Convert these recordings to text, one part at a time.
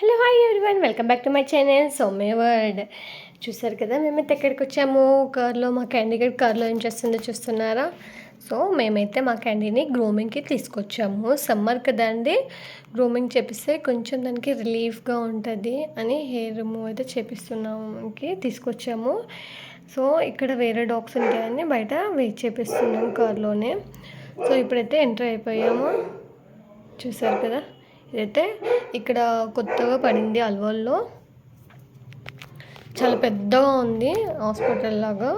Hello hi everyone, welcome back to my channel Soumya world. చూసారు కదా మేమైతే ఎక్కడికి వచ్చాము. కార్లో మా క్యాండీ కార్లో ఏం చేస్తుందో చూస్తున్నారా. సో మేమైతే మా క్యాండీని గ్రూమింగ్కి తీసుకొచ్చాము. సమ్మర్ కదా అండి, గ్రూమింగ్ చేపిస్తే కొంచెం దానికి రిలీఫ్గా ఉంటుంది అని హెయిర్ రిమూవ్ అయితే చేపిస్తున్నాముకి తీసుకొచ్చాము. సో ఇక్కడ వేరే డాగ్స్ ఉంటాయని బయట వెయిట్ చేపిస్తున్నాము కార్లోనే. సో ఇప్పుడైతే ఎంటర్ అయిపోయాము. చూసారు కదా, ఇదైతే ఇక్కడ కొత్తగా పడింది అల్వాల్లో. చాలా పెద్దగా ఉంది హాస్పిటల్ లాగా.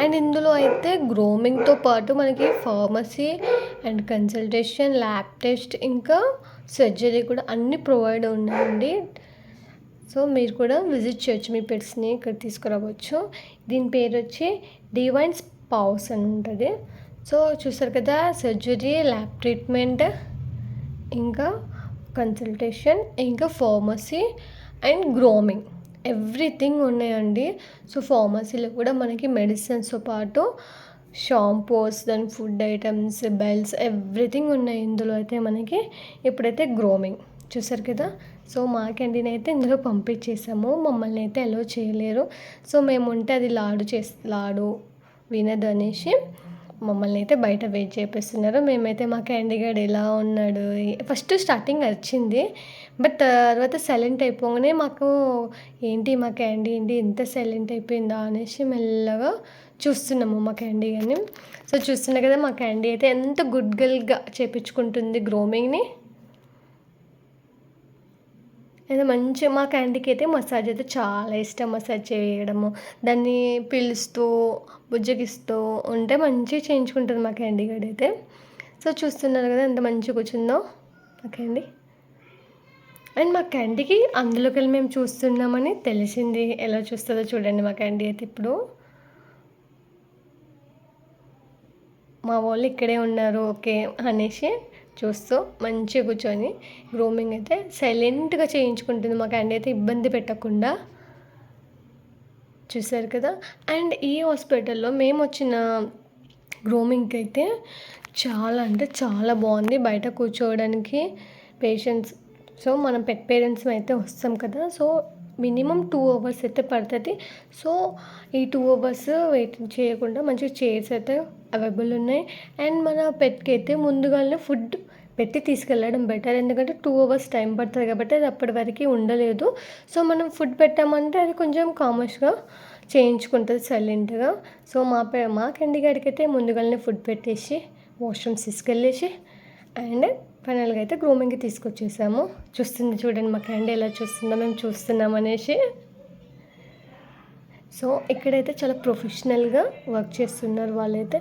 అండ్ ఇందులో అయితే గ్రూమింగ్తో పాటు మనకి pharmacy and consultation, lab test, ఇంకా సర్జరీ కూడా అన్నీ ప్రొవైడ్ ఉన్నాయండి. సో మీరు కూడా విజిట్ చేయొచ్చు, మీ పెట్స్ని ఇక్కడ తీసుకురావచ్చు. దీని పేరు వచ్చి డివైన్ స్పాస్ అని ఉంటుంది. సో చూసారు కదా, సర్జరీ, ల్యాబ్ ట్రీట్మెంట్, ఇంకా కన్సల్టేషన్, ఇంకా ఫార్మసీ అండ్ గ్రూమింగ్ ఎవ్రీథింగ్ ఉన్నాయండి. సో ఫార్మసీలో కూడా మనకి మెడిసిన్స్తో పాటు షాంపూస్, దాని ఫుడ్ ఐటమ్స్, బెల్ట్స్ ఎవ్రీథింగ్ ఉన్నాయి ఇందులో అయితే మనకి. ఇప్పుడైతే గ్రూమింగ్ చూసారు కదా. సో మా క్యాంటీన్ అయితే ఇందులో పంపించేసాము, మమ్మల్ని అయితే అలో చేయలేరు. సో మేము ఉంటే అది లాడు వినదు అనేసి మమ్మల్ని అయితే బయట వెయిట్ చేపిస్తున్నారు. మేమైతే మా క్యాండీ గార్డ్ ఎలా ఉన్నాడు, ఫస్ట్ స్టార్టింగ్ వచ్చింది, బట్ తర్వాత సైలెంట్ అయిపోగానే మాకు ఏంటి మా క్యాండీ ఏంటి ఇంత సైలెంట్ అయిపోయిందా అనేసి మెల్లగా చూస్తున్నాము మా క్యాండీ గారిని. సో చూస్తున్నా కదా, మా క్యాండీ అయితే ఎంత గుడ్ గర్ల్గా చేపించుకుంటుంది గ్రూమింగ్ని. అయితే మంచిగా మా క్యాండీకి అయితే మసాజ్ అయితే చాలా ఇష్టం. మసాజ్ చేయడము, దాన్ని పిలుస్తూ బుజ్జగిస్తూ ఉంటే మంచిగా చేయించుకుంటుంది మా క్యాండీ గడ్ అయితే. సో చూస్తున్నారు కదా ఎంత మంచిగా కూర్చుందో మా క్యాండీ. అండ్ మా క్యాండీకి అందులోకి వెళ్ళి మేము చూస్తున్నామని తెలిసింది. ఎలా చూస్తుందో చూడండి మా క్యాండీ అయితే. ఇప్పుడు మా వాళ్ళు ఇక్కడే ఉన్నారు ఓకే అనేసి చూస్తూ మంచిగా కూర్చొని గ్రూమింగ్ అయితే సైలెంట్గా చేయించుకుంటుంది మా క్యాండీ అయితే, ఇబ్బంది పెట్టకుండా. చూసారు కదా. అండ్ ఈ హాస్పిటల్లో మేము వచ్చిన గ్రూమింగ్కి అయితే చాలా అంటే చాలా బాగుంది. బయట కూర్చోవడానికి పేషెంట్స్, సో మనం పెట్ పేరెంట్స్ అయితే వస్తాం కదా, సో మినిమం 2 hours అయితే పడుతుంది. సో ఈ 2 hours వెయిట్ చేయకుండా మంచిగా చైర్స్ అయితే అవైలబుల్ ఉన్నాయి. అండ్ మన పెట్కి అయితే ముందుగానే ఫుడ్ పెట్టి తీసుకెళ్ళడం బెటర్, ఎందుకంటే 2 hours టైం పడుతుంది కాబట్టి అది అప్పటి వరకు ఉండలేదు. సో మనం ఫుడ్ పెట్టామంటే అది కొంచెం కామర్స్గా చేయించుకుంటుంది సైలెంట్గా. సో మా క్యాండీ గారికి అయితే ముందుగానే ఫుడ్ పెట్టేసి వాష్రూమ్స్ తీసుకెళ్ళేసి అండ్ ఫైనల్గా అయితే గ్రూమింగ్కి తీసుకొచ్చేసాము. చూస్తుంది చూడండి మా క్యాండీ ఎలా చూస్తుందో, మేము చూస్తున్నాం అనేసి. సో ఇక్కడైతే చాలా ప్రొఫెషనల్గా వర్క్ చేస్తున్నారు వాళ్ళైతే.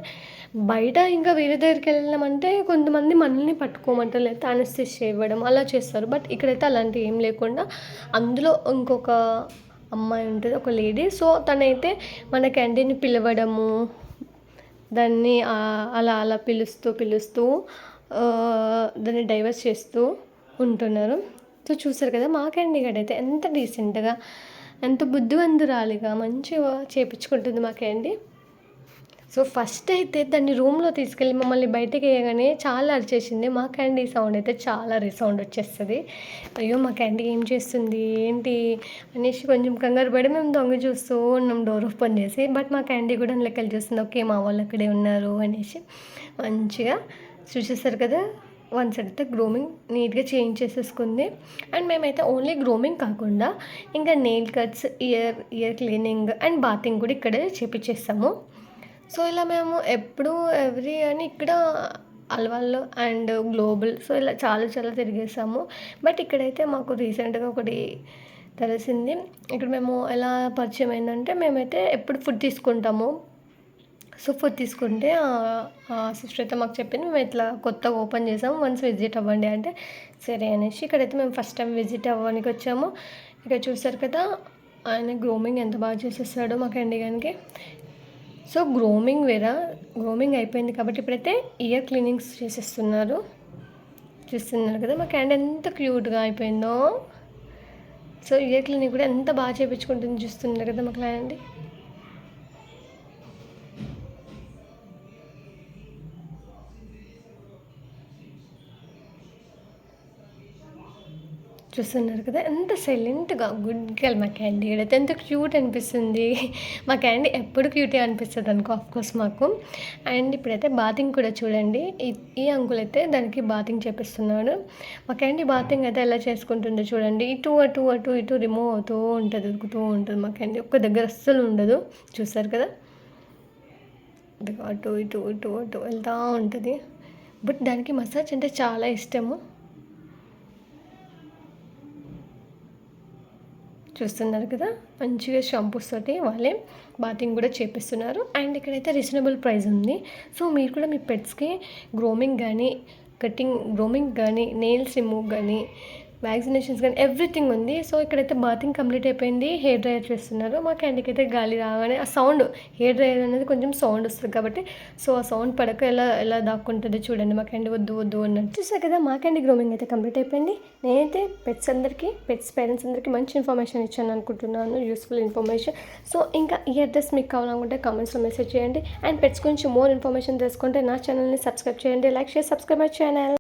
బయట ఇంకా వేరే దగ్గరికి వెళ్ళామంటే కొంతమంది మనల్ని పట్టుకోమంటారు, లేకపోతే అనస్థిషియా ఇవ్వడం అలా చేస్తారు. బట్ ఇక్కడైతే అలాంటివి ఏం లేకుండా అందులో ఇంకొక అమ్మాయి ఉంటుంది, ఒక లేడీ. సో తనైతే మన క్యాంటీన్ని పిలవడము, దాన్ని అలా అలా పిలుస్తూ దాన్ని డైవర్స్ చేస్తూ ఉంటున్నారు. సో చూసారు కదా, మా క్యాండీ గడ్ అయితే ఎంత డీసెంట్గా, ఎంత బుద్ధివంతురాలిగా మంచిగా చేపించుకుంటుంది మా క్యాండీ. సో ఫస్ట్ అయితే దాన్ని రూమ్లో తీసుకెళ్ళి మమ్మల్ని బయటకు వేయగానే చాలా అరిచేసింది. మా క్యాండీ సౌండ్ అయితే చాలా రీసౌండ్ వచ్చేస్తుంది. అయ్యో మా క్యాండీ ఏం చేస్తుంది ఏంటి అనేసి కొంచెం కంగారు పడి మేము దొంగ చూస్తూ ఉన్నాం డోర్ ఓపెన్ చేసి. బట్ మా క్యాండీ కూడా లెక్కలు చూస్తుంది, ఓకే మా వాళ్ళు అక్కడే ఉన్నారు అనేసి. మంచిగా చూసేస్తారు కదా, వన్ సైడ్ అయితే గ్రూమింగ్ నీట్గా చేంజ్ చేసేసుకుంది. అండ్ మేమైతే ఓన్లీ గ్రూమింగ్ కాకుండా ఇంకా nail cuts, year cleaning and bathing కూడా ఇక్కడే చేపించేస్తాము. సో ఇలా మేము ఎప్పుడు ఎవ్రీ అని ఇక్కడ అల్వాల్లో అండ్ గ్లోబల్, సో ఇలా చాలా తిరిగేసాము. బట్ ఇక్కడైతే మాకు రీసెంట్గా ఒకటి తెలిసింది. ఇక్కడ మేము ఎలా పరిచయం అయిందంటే, మేమైతే ఎప్పుడు ఫుడ్ తీసుకుంటాము. సో ఫుడ్ తీసుకుంటే సిస్టర్ అయితే మాకు చెప్పింది, మేము ఇట్లా కొత్తగా ఓపెన్ చేసాము, వన్స్ విజిట్ అవ్వండి అంటే సరే అనేసి ఇక్కడైతే మేము ఫస్ట్ టైం విజిట్ అవ్వడానికి వచ్చాము. ఇక్కడ చూసారు కదా ఆయన గ్రూమింగ్ ఎంత బాగా చేసేస్తాడో మా క్యాండీ గారికి. సో గ్రూమింగ్ అయిపోయింది కాబట్టి ఇప్పుడైతే ఇయర్ క్లీనింగ్స్ చేసేస్తున్నారు. చూస్తున్నారు కదా మా క్యాండీ ఎంత క్యూట్గా అయిపోయిందో. సో ఇయర్ క్లీనింగ్ కూడా ఎంత బాగా చేయించుకుంటుంది చూస్తున్నారు కదా మా క్యాండీ. చూస్తున్నారు కదా ఎంత సైలెంట్గా గుడ్ గర్ల్ మా క్యాండీ అయితే ఎంత క్యూట్ అనిపిస్తుంది. మా క్యాండీ ఎప్పుడు క్యూటే అనిపిస్తుంది అనుకో ఆఫ్కోర్స్ మాకు. అండ్ ఇప్పుడైతే బాతింగ్ కూడా చూడండి. ఈ అంకుల్ అయితే దానికి బాతింగ్ చేపిస్తున్నాడు. మా క్యాండీ బాతింగ్ అయితే ఎలా చేసుకుంటుందో చూడండి. ఇటు అటు అటు ఇటు రిమూవ్ అవుతూ ఉంటుంది, ఉరుకుతూ ఉంటుంది. మా క్యాండీ ఒక్క దగ్గర అస్సలు ఉండదు. చూస్తారు కదా, అటు ఇటు ఇటు అటు వెళ్తూ ఉంటుంది. బట్ దానికి మసాజ్ అంటే చాలా ఇష్టము. చూస్తున్నారు కదా, మంచిగా షాంపూస్ తోటి వాళ్ళే బాతింగ్ కూడా చేపిస్తున్నారు. అండ్ ఇక్కడైతే రీజనబుల్ ప్రైస్ ఉంది. సో మీరు కూడా మీ పెట్స్కి గ్రోమింగ్ కానీ, గ్రోమింగ్ కానీ, నెయిల్స్ రిమూవ్ కానీ, వ్యాక్సినేషన్స్ కానీ ఎవ్రీథింగ్ ఉంది. సో ఇక్కడైతే బాతింగ్ కంప్లీట్ అయిపోయింది. హెయిర్ డ్రైయర్ చేస్తున్నారు. మా క్యాండీకి అయితే గాలి రాగానే ఆ సౌండ్, హెయిర్ డ్రైయర్ అనేది కొంచెం సౌండ్ వస్తుంది కాబట్టి సో ఆ సౌండ్ పడక ఎలా దాక్కుంటుందో చూడండి. మా క్యాండీ వద్దు వద్దు అన్నట్టు. చూసారు కదా, మా క్యాండీ గ్రోమింగ్ అయితే కంప్లీట్ అయిపోయింది. నేనైతే పెట్స్ పేరెంట్స్ అందరికీ మంచి ఇన్ఫర్మేషన్ ఇచ్చాను అనుకుంటున్నాను, యూస్ఫుల్ ఇన్ఫర్మేషన్. సో ఇంకా ఈ అడ్రస్ మీకు కావాలనుకుంటే కామెంట్స్లో మెసేజ్ చేయండి. అండ్ పెట్స్ గురించి మోర్ ఇన్ఫర్మేషన్ తెలుసుకుంటే నా ఛానల్ని సబ్స్క్రైబ్ చేయండి. Like share subscribe my channel.